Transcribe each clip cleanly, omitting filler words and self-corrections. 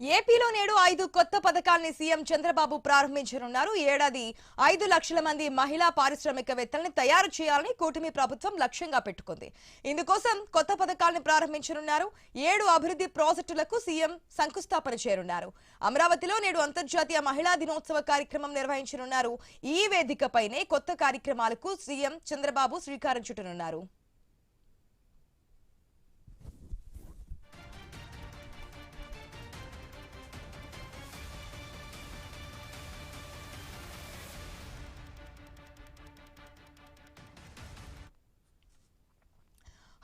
ఏపీలో నేడు 5 కొత్త పథకాల్ని సీఎం చంద్రబాబు ప్రారంభించనున్నారు. ఈ ఏడాది 5 లక్షల మంది మహిళా పారిశ్రామికవేత్తల్ని తయారు చేయాలని కూటమి ప్రభుత్వం లక్ష్యంగా పెట్టుకుంది. ఇందుకోసం కొత్త పథకాల్ని ప్రారంభించనున్నారు. 7 అభివృద్ధి ప్రాజెక్టులకు సీఎం శంకుస్థాపన చేయనున్నారు. అమరావతిలో నేడు అంతర్జాతీయ మహిళా దినోత్సవ కార్యక్రమం నిర్వహించనున్నారు. ఈ వేదికపైనే కొత్త కార్యక్రమాలకు సీఎం చంద్రబాబు శ్రీకారం చుట్టనున్నారు.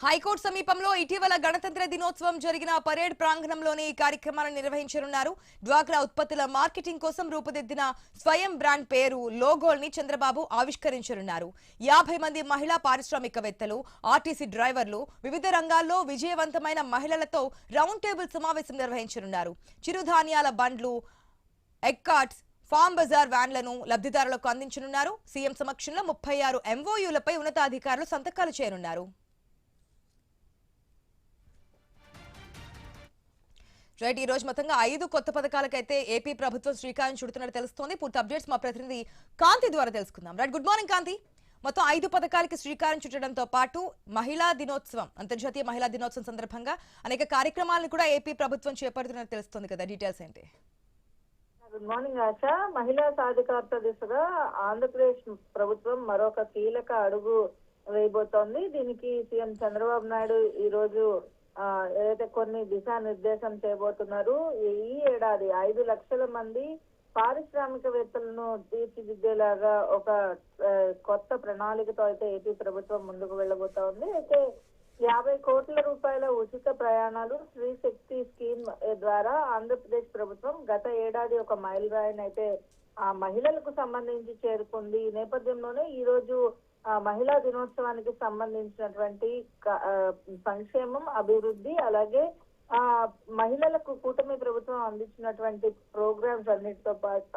హైకోర్టు సమీపంలో ఇటీవల గణతంత్ర దినోత్సవం జరిగిన పరేడ్ ప్రాంగణంలోని ఈ కార్యక్రమాలను నిర్వహించనున్నారు. డ్వాక్రా ఉత్పత్తుల మార్కెటింగ్ కోసం రూపుదిద్దిన స్వయం బ్రాండ్ పేరు లోగోల్ని చంద్రబాబు ఆవిష్కరించనున్నారు. 50 మంది మహిళా పారిశ్రామికవేత్తలు, ఆర్టీసీ డ్రైవర్లు, వివిధ రంగాల్లో విజయవంతమైన మహిళలతో రౌండ్ టేబుల్ సమావేశం నిర్వహించనున్నారు. చిరుధాన్యాల బండ్లు, ఎగ్ కార్ట్స్, ఫామ్ బజార్ వ్యాన్లను లబ్ధిదారులకు అందించనున్నారు. సీఎం సమక్షంలో 36 ఎంఓయూలపై ఉన్నతాధికారులు సంతకాలు చేయనున్నారు. రైట్, ఈ రోజు మొత్తంగా 5 కొత్త పథకాలకైతే ఏపీ ప్రభుత్వం శ్రీకారం చుడుతున్నట్టు తెలుస్తోంది. పూర్తి అప్డేట్స్ మా ప్రతినిధి కాంతి ద్వారా తెలుసుకుందాం. రైట్, గుడ్ మార్నింగ్ కాంతి. మొత్తం 5 పథకాలకి శ్రీకారం చుట్టడంతో పాటు మహిళా దినోత్సవం, అంతర్జాతీయ మహిళా దినోత్సవం సందర్భంగా అనేక కార్యక్రమాలను కూడా ఏపీ ప్రభుత్వం చేపడుతున్నట్టు తెలుస్తోంది కదా, డీటెయిల్స్ ఏంటి? గుడ్ మార్నింగ్ ఆశ. మహిళా సాధికారత దిశగా ఆంధ్రప్రదేశ్ ప్రభుత్వం మరొక కీలక అడుగు వేయబోతోంది. దీనికి సీఎం చంద్రబాబు నాయుడు ఈ రోజు ఏదైతే కొన్ని దిశానిర్దేశం చేయబోతున్నారు. ఈ ఏడాది 5 లక్షల మంది పారిశ్రామికవేత్తలను తీర్చిదిద్దేలాగా ఒక కొత్త ప్రణాళికతో అయితే ఏపీ ప్రభుత్వం ముందుకు వెళ్ళబోతా ఉంది. అయితే 50 కోట్ల రూపాయల ఉచిత ప్రయాణాలు స్త్రీ శక్తి స్కీమ్ ద్వారా ఆంధ్రప్రదేశ్ ప్రభుత్వం గత ఏడాది ఒక మైల్ రాయిని అయితే ఆ మహిళలకు సంబంధించి చేరుకుంది. ఈ నేపథ్యంలోనే ఈ రోజు మహిళా దినోత్సవానికి సంబంధించినటువంటి సంక్షేమం, అభివృద్ధి, అలాగే మహిళలకు కూటమి ప్రభుత్వం అందించినటువంటి ప్రోగ్రామ్స్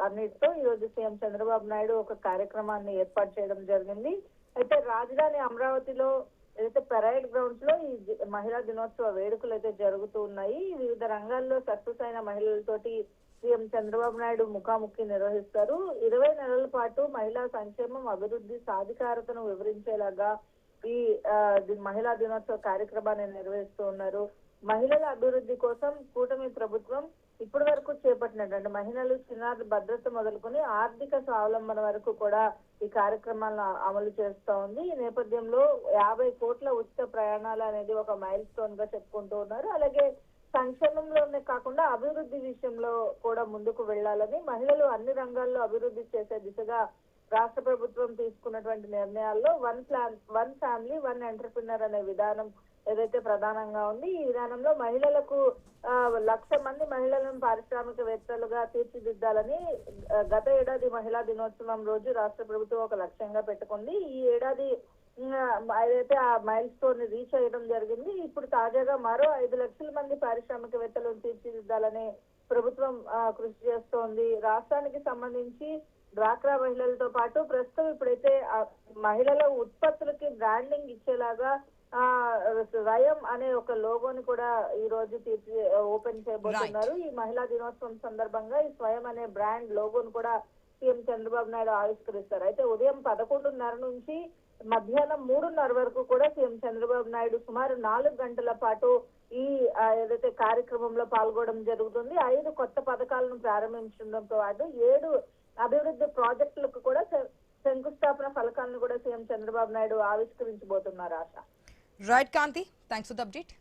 అన్నిటితో ఈ రోజు సీఎం చంద్రబాబు నాయుడు ఒక కార్యక్రమాన్ని ఏర్పాటు చేయడం జరిగింది. అయితే రాజధాని అమరావతిలో ఏదైతే పెరైడ్ గ్రౌండ్స్ లో ఈ మహిళా దినోత్సవ వేడుకలు అయితే జరుగుతూ ఉన్నాయి. వివిధ రంగాల్లో సక్సెస్ అయిన మహిళలతోటి సీఎం చంద్రబాబు నాయుడు ముఖాముఖి నిర్వహిస్తారు. 20 నెలల పాటు మహిళా సంక్షేమం, అభివృద్ధి, సాధికారతను వివరించేలాగా ఈ మహిళా దినోత్సవ కార్యక్రమాన్ని నిర్వహిస్తూ ఉన్నారు. మహిళల అభివృద్ధి కోసం కూటమి ప్రభుత్వం ఇప్పటి వరకు చేపట్టినటువంటి మహిళలు చిన్నారుల భద్రత మొదలుకొని ఆర్థిక స్వావలంబన వరకు కూడా ఈ కార్యక్రమాలను అమలు చేస్తూ ఉంది. ఈ నేపథ్యంలో 50 కోట్ల ఉచిత ప్రయాణాలు అనేది ఒక మైల్ స్టోన్ గా చెప్పుకుంటూ ఉన్నారు. అలాగే సంక్షేమంలోనే కాకుండా అభివృద్ధి విషయంలో కూడా ముందుకు వెళ్లాలని, మహిళలు అన్ని రంగాల్లో అభివృద్ధి చేసే దిశగా రాష్ట్ర ప్రభుత్వం తీసుకున్నటువంటి నిర్ణయాల్లో వన్ ఫ్యామిలీ వన్ ఎంటర్‌ప్రెన్యూర్ అనే విధానం ఏదైతే ప్రధానంగా ఉంది. ఈ విధానంలో మహిళలకు 1,00,000 మంది మహిళలను పారిశ్రామికవేత్తలుగా తీర్చిదిద్దాలని గత ఏడాది మహిళా దినోత్సవం రోజు రాష్ట్ర ప్రభుత్వం ఒక లక్ష్యంగా పెట్టుకుంది. ఈ ఏడాది ఏదైతే ఆ మైల్ స్టోన్ ని రీచ్ అయ్యడం జరిగింది. ఇప్పుడు తాజాగా మరో 5 లక్షల మంది పారిశ్రామికవేత్తలను తీర్చిదిద్దాలని ప్రభుత్వం కృషి చేస్తోంది. రాష్ట్రానికి సంబంధించి డ్వాక్రా మహిళలతో పాటు ప్రస్తుతం ఇప్పుడైతే మహిళల ఉత్పత్తులకి బ్రాండింగ్ ఇచ్చేలాగా స్వయం అనే ఒక లోగోని కూడా ఈ రోజు ఓపెన్ చేయబోతున్నారు. ఈ మహిళా దినోత్సవం సందర్భంగా ఈ స్వయం అనే బ్రాండ్ లోగోను కూడా సీఎం చంద్రబాబు నాయుడు ఆవిష్కరిస్తారు. అయితే ఉదయం 11:30 నుంచి మధ్యాహ్నం 3:30 వరకు కూడా సీఎం చంద్రబాబు నాయుడు సుమారు 4 గంటల పాటు ఈ ఏదైతే కార్యక్రమంలో పాల్గొనడం జరుగుతుంది. 5 కొత్త పథకాలను ప్రారంభించడంతో పాటు 7 అభివృద్ధి ప్రాజెక్టులకు కూడా శంకుస్థాపన ఫలకాలను కూడా సీఎం చంద్రబాబు నాయుడు ఆవిష్కరించబోతున్నారు. Asha. Right Kanthi, thanks for the update.